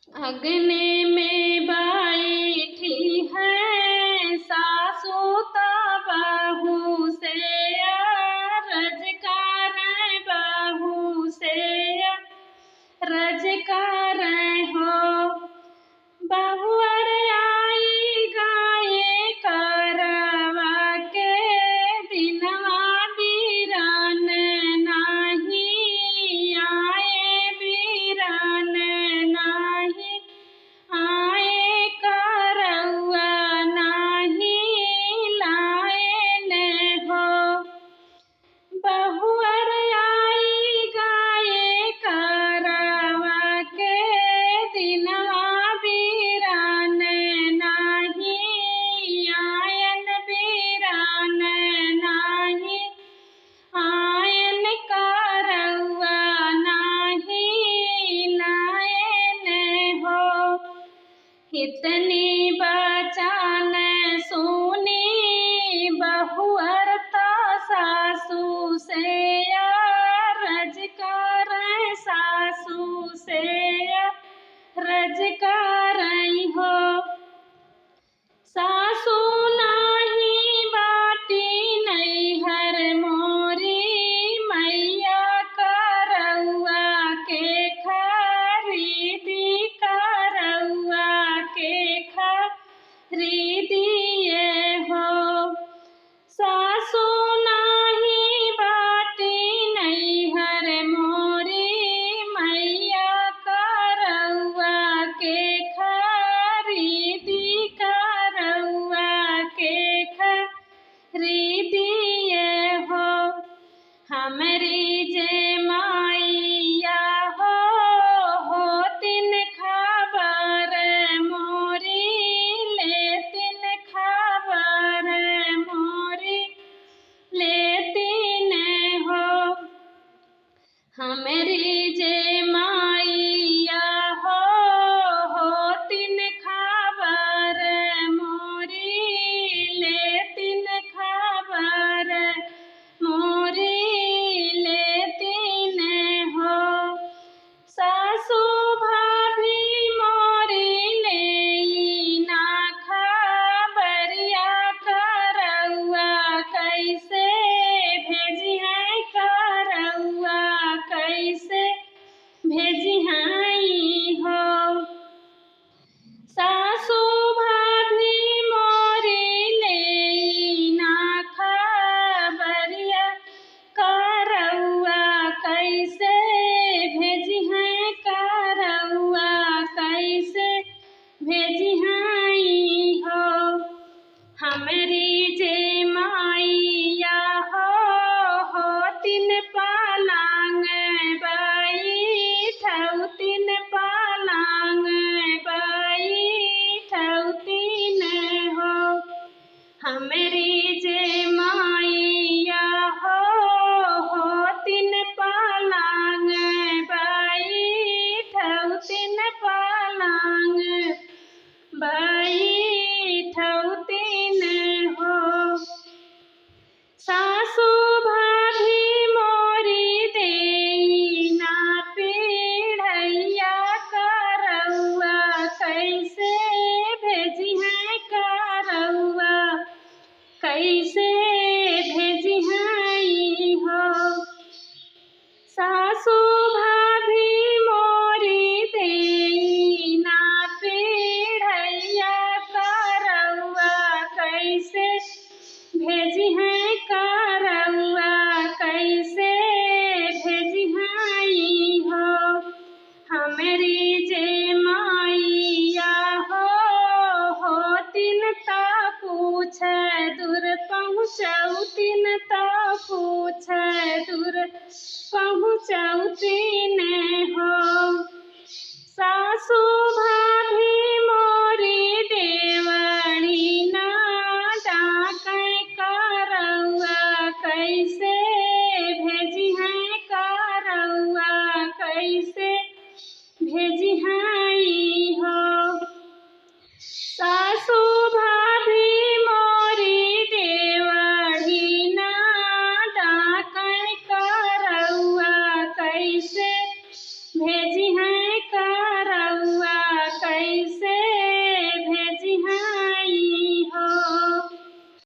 अगने में बैठी है सासू बहू से रज कर बहू से रज कर हो। बहुअर आई गाये करवा के दिनवा बीरान नाही आए बीरान नाही आए करौआ नाही लाए ने हो। बहुअर आई गाये करवा के दिनवा बीरान नाही आयन बीरान नाही आयन करौआ नाही लायन हो। इतनी बचान सुनी बहुअर सासू से रज कर सासू से रज कर हो। सासू नाही बाटी नैहर मोरी मैया करौआ के खरीदी करौआ के खरीदिए हो। सासू नाही बाटी नैहर मोरी मैया करौआ के खरीदी करौआ के खरीदिए हो। हमरी जे माइया हो तिन खबर मोरी लेतिन खबर मोरी लेतिन हो। हमरी जे माइया हो तिन खबर मोरी लेतिन खबर मोरी लेतिन हो। सासू भाभी मोरी ले ना खबरिया करौआ कैसे भेजी है करौआ कैसे भेजी है हो। सासू भाभी मोरी ले ना खबरिया करौआ कैसे भेजी है करौआ कैसे भेजी है हो। हमरी जे माइया हो तिन पालांग बैठौ तिन पालांग बैठौ तीन हो। हमरी जे माइया हो तिन पालांग बैठौ तिन पालांग बैठौ तीन हो। सासू भाभी मोरी देई ना पीढ़ैया करौआ कैसे भेजी है करौआ कैसे भेजी है हो। सासू भाभी मोरी देई ना पीढ़ैया करौआ कैसे भेजी है करौआ कैसे भेजी है हो। हमरी जे माइया हो तिन ता पूछ दूर पहुँचौ तिन ता पूछ दूर पहुँचौ तीन हो। सासू भाभी मोरी देवड़ी ना डाकै करौआ कैसे भेजी है करौआ कैसे भेजी है